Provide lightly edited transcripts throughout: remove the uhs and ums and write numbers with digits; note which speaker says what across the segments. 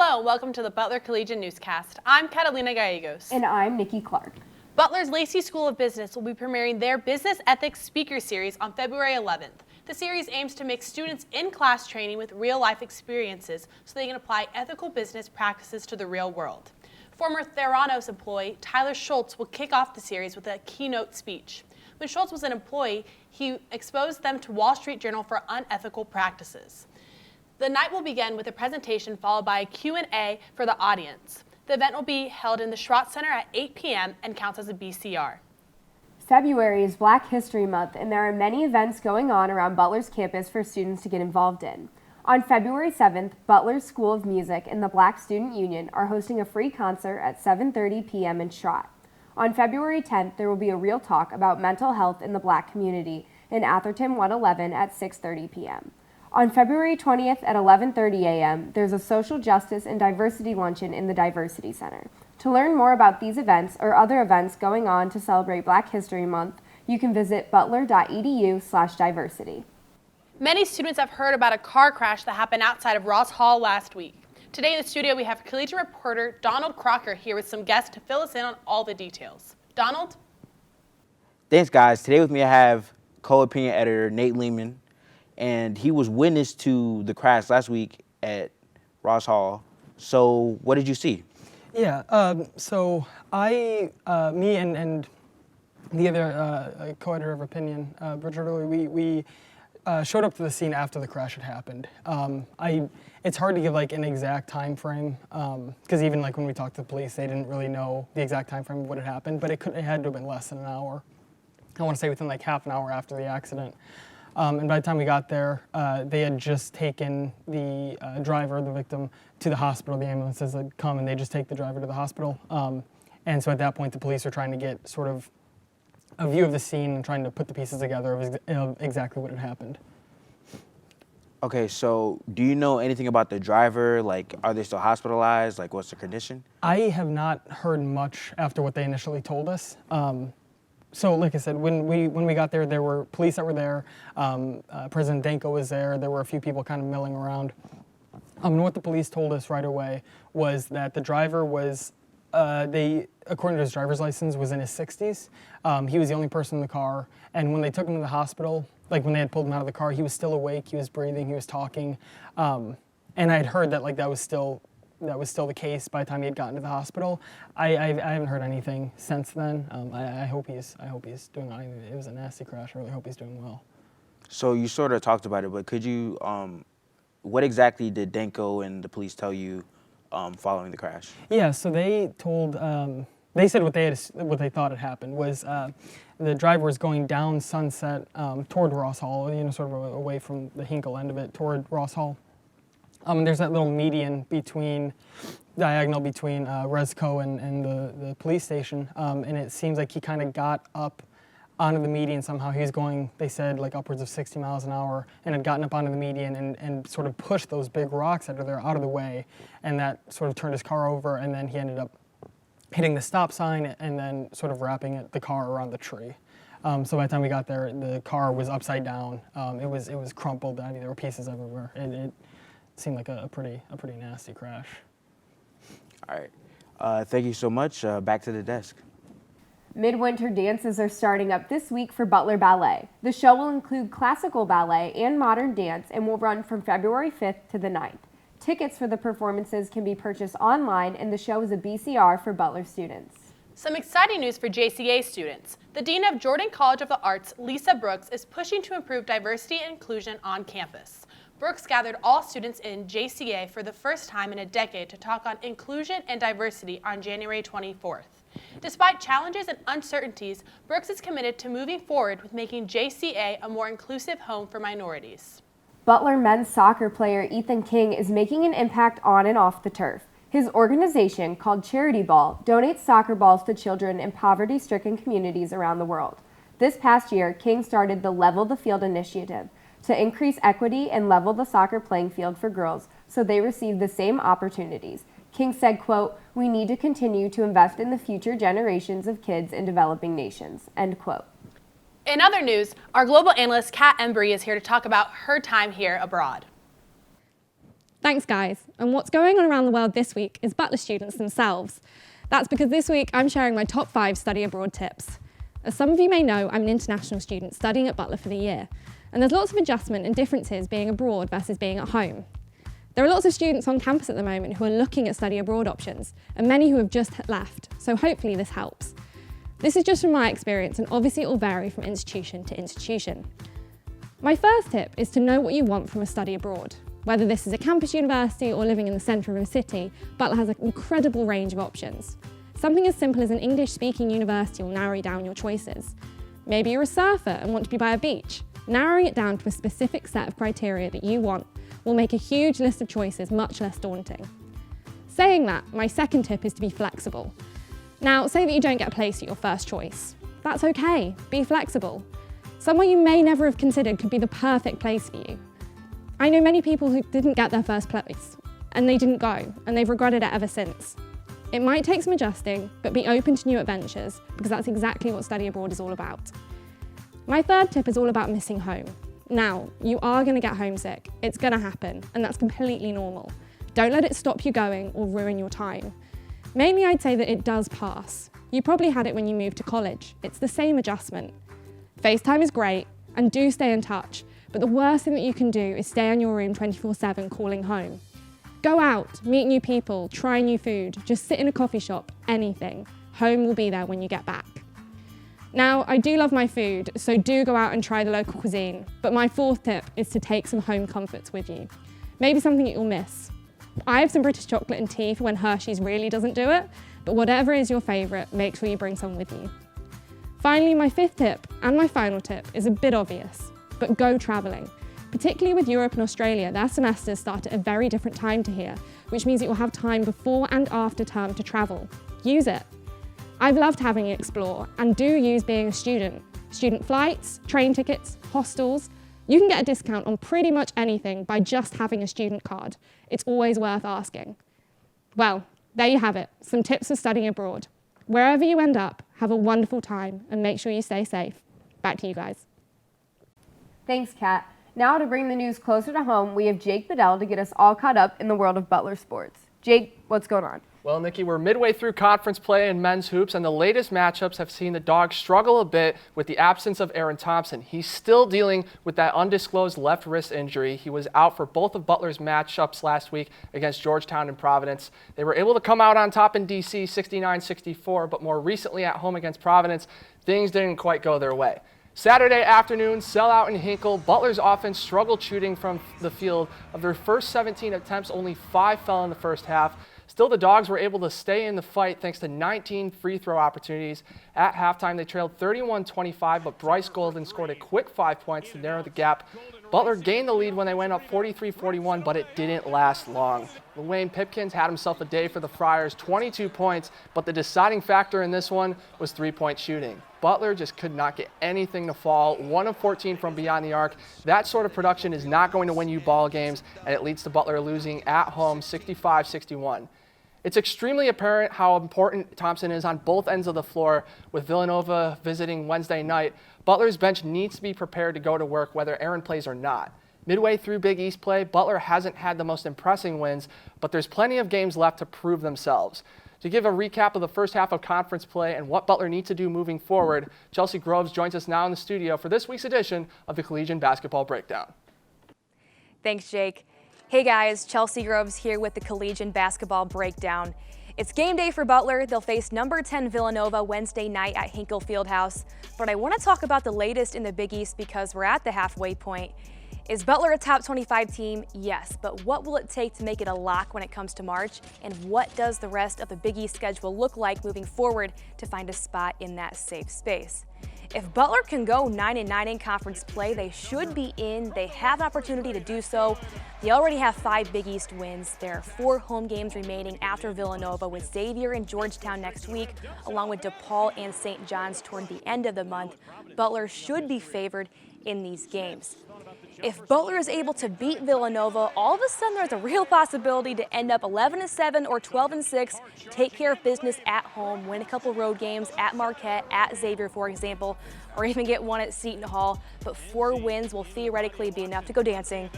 Speaker 1: Hello and welcome to the Butler Collegian Newscast. I'm Catalina Gallegos.
Speaker 2: And I'm Nikki Clark.
Speaker 1: Butler's Lacey School of Business will be premiering their Business Ethics Speaker Series on February 11th. The series aims to make students in-class training with real-life experiences so they can apply ethical business practices to the real world. Former Theranos employee Tyler Schultz will kick off the series with a keynote speech. When Schultz was an employee, he exposed them to Wall Street Journal for unethical practices. The night will begin with a presentation followed by a Q&A for the audience. The event will be held in the Stratton Center at 8 p.m. and counts as a BCR.
Speaker 2: February is Black History Month, and there are many events going on around Butler's campus for students to get involved in. On February 7th, Butler's School of Music and the Black Student Union are hosting a free concert at 7:30 p.m. in Stratton. On February 10th, there will be a real talk about mental health in the Black community in Atherton 111 at 6:30 p.m. On February 20th at 11:30 a.m., there's a social justice and diversity luncheon in the Diversity Center. To learn more about these events or other events going on to celebrate Black History Month, you can visit butler.edu/diversity.
Speaker 1: Many students have heard about a car crash that happened outside of Ross Hall last week. Today in the studio, we have Collegian reporter Donald Crocker here with some guests to fill us in on all the details. Donald?
Speaker 3: Thanks, guys. Today with me, I have Opinion Editor Nate Lemen, and he was witness to the crash last week at Ross Hall. So what did you see?
Speaker 4: Yeah, so me and the other co-editor of Opinion, Richard Early, we showed up to the scene after the crash had happened. It's hard to give like an exact time frame, because even like when we talked to the police, they didn't really know the exact time frame of what had happened, but it had to have been less than an hour. I want to say within like half an hour after the accident. And by the time we got there, they had just taken the driver, the victim, to the hospital. The ambulances had come and they just take the driver to the hospital. And so at that point, the police are trying to get sort of a view of the scene and trying to put the pieces together of exactly what had happened.
Speaker 3: Okay, so do you know anything about the driver? Like, are they still hospitalized? Like, what's the condition?
Speaker 4: I have not heard much after what they initially told us. So like I said, when we got there, there were police that were there. President Danko was there. There were a few people kind of milling around. And what the police told us right away was that the driver was, according to his driver's license, was in his 60s. He was the only person in the car. And when they took him to the hospital, like when they had pulled him out of the car, he was still awake, he was breathing, he was talking. And I had heard that like that was still the case by the time he had gotten to the hospital. I haven't heard anything since then. I hope he's doing well. It was a nasty crash. I really hope he's doing well. So
Speaker 3: you sort of talked about it, but could you, what exactly did Danko and the police tell you following the crash? Yeah, so they told, they said what they thought had happened was the driver was going down Sunset toward Ross Hall, sort of away from the Hinkle end of it toward Ross Hall. There's that little median diagonal between Resco and the police station, and it seems like he kind of got up onto the median somehow. He was going, they said, like upwards of 60 miles an hour, and had gotten up onto the median and sort of pushed those big rocks that are there out of the way, and that sort of turned his car over, and then he ended up hitting the stop sign and then sort of wrapping the car around the tree. So by the time we got there, the car was upside down. It was crumpled. I mean, there were pieces everywhere. It seemed like a pretty nasty crash. All right. Thank you so much. Back to the desk.
Speaker 2: Midwinter dances are starting up this week for Butler Ballet. The show will include classical ballet and modern dance and will run from February 5th to the 9th. Tickets for the performances can be purchased online, and the show is a BCR for Butler students.
Speaker 1: Some exciting news for JCA students. The Dean of Jordan College of the Arts, Lisa Brooks, is pushing to improve diversity and inclusion on campus. Brooks gathered all students in JCA for the first time in a decade to talk on inclusion and diversity on January 24th. Despite challenges and uncertainties, Brooks is committed to moving forward with making JCA a more inclusive home for minorities.
Speaker 2: Butler men's soccer player Ethan King is making an impact on and off the turf. His organization, called Charity Ball, donates soccer balls to children in poverty-stricken communities around the world. This past year, King started the Level the Field initiative to increase equity and level the soccer playing field for girls so they receive the same opportunities. King said, quote, "We need to continue to invest in the future generations of kids in developing nations," end quote.
Speaker 1: In other news, our global analyst Kat Embry is here to talk about her time here abroad.
Speaker 5: Thanks, guys. And what's going on around the world this week is Butler students themselves. That's because this week I'm sharing my top 5 study abroad tips. As some of you may know, I'm an international student studying at Butler for the year, and there's lots of adjustment and differences being abroad versus being at home. There are lots of students on campus at the moment who are looking at study abroad options, and many who have just left, so hopefully this helps. This is just from my experience, and obviously it will vary from institution to institution. My first tip is to know what you want from a study abroad. Whether this is a campus university or living in the centre of a city, Butler has an incredible range of options. Something as simple as an English-speaking university will narrow down your choices. Maybe you're a surfer and want to be by a beach. Narrowing it down to a specific set of criteria that you want will make a huge list of choices much less daunting. Saying that, my second tip is to be flexible. Now, say that you don't get a place at your first choice. That's okay, be flexible. Somewhere you may never have considered could be the perfect place for you. I know many people who didn't get their first place, and they didn't go, and they've regretted it ever since. It might take some adjusting, but be open to new adventures, because that's exactly what study abroad is all about. My third tip is all about missing home. Now, you are going to get homesick. It's going to happen, and that's completely normal. Don't let it stop you going or ruin your time. Mainly, I'd say that it does pass. You probably had it when you moved to college. It's the same adjustment. FaceTime is great, and do stay in touch, but the worst thing that you can do is stay in your room 24/7 calling home. Go out, meet new people, try new food, just sit in a coffee shop, anything. Home will be there when you get back. Now, I do love my food, so do go out and try the local cuisine, but my fourth tip is to take some home comforts with you. Maybe something that you'll miss. I have some British chocolate and tea for when Hershey's really doesn't do it, but whatever is your favourite, make sure you bring some with you. Finally, my fifth tip, and my final tip, is a bit obvious, but go travelling. Particularly with Europe and Australia, their semesters start at a very different time to here, which means that you'll have time before and after term to travel. Use it. I've loved having you explore, and do use being a student. Student flights, train tickets, hostels. You can get a discount on pretty much anything by just having a student card. It's always worth asking. Well, there you have it, some tips for studying abroad. Wherever you end up, have a wonderful time and make sure you stay safe. Back to you guys.
Speaker 2: Thanks, Kat. Now to bring the news closer to home, we have Jake Bedell to get us all caught up in the world of Butler sports. Jake, what's going on?
Speaker 6: Well, Nikki, we're midway through conference play in men's hoops, and the latest matchups have seen the Dogs struggle a bit with the absence of Aaron Thompson. He's still dealing with that undisclosed left wrist injury. He was out for both of Butler's matchups last week against Georgetown and Providence. They were able to come out on top in D.C. 69-64, but more recently at home against Providence, things didn't quite go their way. Saturday afternoon, sellout in Hinkle. Butler's offense struggled shooting from the field. Of their first 17 attempts, only 5 fell in the first half. Still, the Dogs were able to stay in the fight thanks to 19 free throw opportunities. At halftime, they trailed 31-25, but Bryce Golden scored a quick 5 points to narrow the gap. Butler gained the lead when they went up 43-41, but it didn't last long. Wayne Pipkins had himself a day for the Friars, 22 points, but the deciding factor in this one was three-point shooting. Butler just could not get anything to fall, 1 of 14 from beyond the arc. That sort of production is not going to win you ball games, and it leads to Butler losing at home 65-61. It's extremely apparent how important Thompson is on both ends of the floor. With Villanova visiting Wednesday night, Butler's bench needs to be prepared to go to work whether Aaron plays or not. Midway through Big East play, Butler hasn't had the most impressive wins, but there's plenty of games left to prove themselves. To give a recap of the first half of conference play and what Butler needs to do moving forward, Chelsea Groves joins us now in the studio for this week's edition of the Collegian Basketball Breakdown.
Speaker 7: Thanks, Jake. Hey guys, Chelsea Groves here with the Collegian Basketball Breakdown. It's game day for Butler. They'll face number 10 Villanova Wednesday night at Hinkle Fieldhouse. But I want to talk about the latest in the Big East because we're at the halfway point. Is Butler a top 25 team? Yes, but what will it take to make it a lock when it comes to March? And what does the rest of the Big East schedule look like moving forward to find a spot in that safe space? If Butler can go 9-9 in conference play, they should be in. They have an opportunity to do so. They already have 5 Big East wins. There are 4 home games remaining after Villanova, with Xavier and Georgetown next week, along with DePaul and St. John's toward the end of the month. Butler should be favored in these games. If Butler is able to beat Villanova, all of a sudden there's a real possibility to end up 11-7 or 12-6, take care of business at home, win a couple road games at Marquette, at Xavier, for example, or even get one at Seton Hall. But 4 wins will theoretically be enough to go dancing.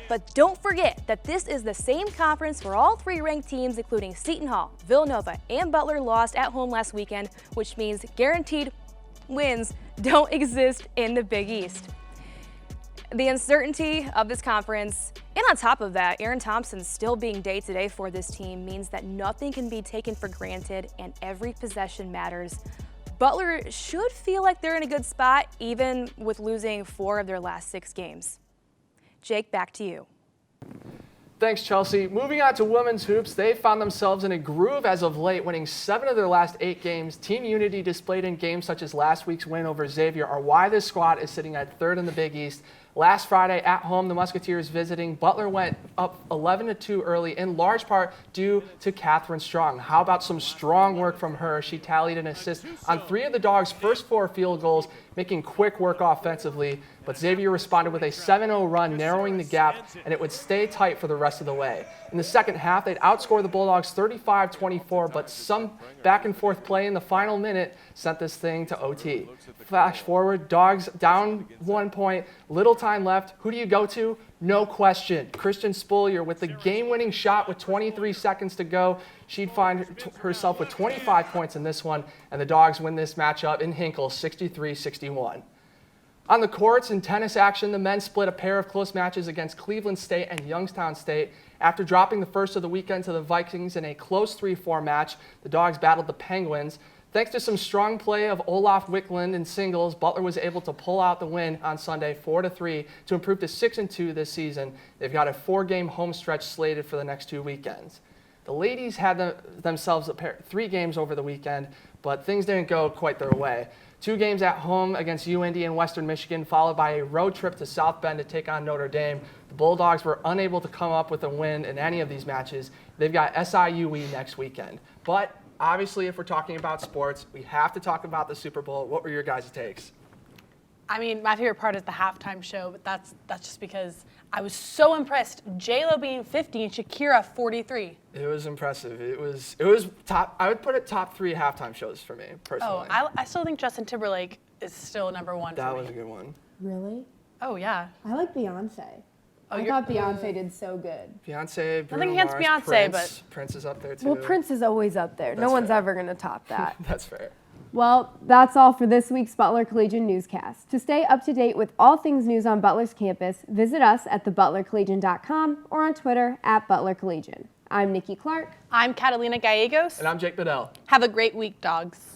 Speaker 7: But don't forget that this is the same conference where all 3 ranked teams, including Seton Hall, Villanova, and Butler, lost at home last weekend, which means guaranteed wins don't exist in the Big East. The uncertainty of this conference, and on top of that, Aaron Thompson still being day-to-day for this team, means that nothing can be taken for granted and every possession matters. Butler should feel like they're in a good spot, even with losing 4 of their last 6 games. Jake, back to you.
Speaker 6: Thanks, Chelsea. Moving on to women's hoops, they found themselves in a groove as of late, winning 7 of their last 8 games. Team unity displayed in games such as last week's win over Xavier are why this squad is sitting at 3rd in the Big East. Last Friday at home, the Musketeers visiting. Butler went up 11-2 early, in large part due to Catherine Strong. How about some strong work from her? She tallied an assist on 3 of the Dogs' first 4 field goals, making quick work offensively. But Xavier responded with a 7-0 run, narrowing the gap, and it would stay tight for the rest of the way. In the second half, they'd outscore the Bulldogs 35-24, but some back-and-forth play in the final minute sent this thing to OT. Flash forward, Dogs down 1 point, little time left. Who do you go to? No question, Christian Spolier with the game-winning shot with 23 seconds to go. She'd find herself with 25 points in this one, and the Dogs win this matchup in Hinkle 63-61. On the courts, in tennis action, the men split a pair of close matches against Cleveland State and Youngstown State. After dropping the first of the weekend to the Vikings in a close 3-4 match, the Dogs battled the Penguins. Thanks to some strong play of Olaf Wickland in singles, Butler was able to pull out the win on Sunday 4-3 to improve to 6-2 this season. They've got a 4-game home stretch slated for the next 2 weekends. The ladies had themselves 3 games over the weekend, but things didn't go quite their way. 2 games at home against UIndy and Western Michigan, followed by a road trip to South Bend to take on Notre Dame. The Bulldogs were unable to come up with a win in any of these matches. They've got SIUE next weekend. But obviously, if we're talking about sports, we have to talk about the Super Bowl. What were your guys' takes?
Speaker 1: I mean, my favorite part is the halftime show, but that's just because I was so impressed. J-Lo being 50 and Shakira 43.
Speaker 6: It was impressive. It was top. I would put it top 3 halftime shows for me personally.
Speaker 1: Oh, I still think Justin Timberlake is still number 1 for me.
Speaker 6: That was a good one.
Speaker 2: Really?
Speaker 1: Oh, yeah.
Speaker 2: I like Beyonce. I thought Beyonce did so good.
Speaker 6: Beyonce, Bruno
Speaker 1: Nothing against
Speaker 6: Mars,
Speaker 1: Beyonce,
Speaker 6: Prince. Prince is up there too.
Speaker 2: Well, Prince is always up there. No one's ever going to top that.
Speaker 6: That's fair.
Speaker 2: Well, that's all for this week's Butler Collegian Newscast. To stay up to date with all things news on Butler's campus, visit us at thebutlercollegian.com or on Twitter at Butler Collegian. I'm Nikki Clark.
Speaker 1: I'm Catalina Gallegos.
Speaker 6: And I'm Jake Bedell.
Speaker 1: Have a great week, dogs.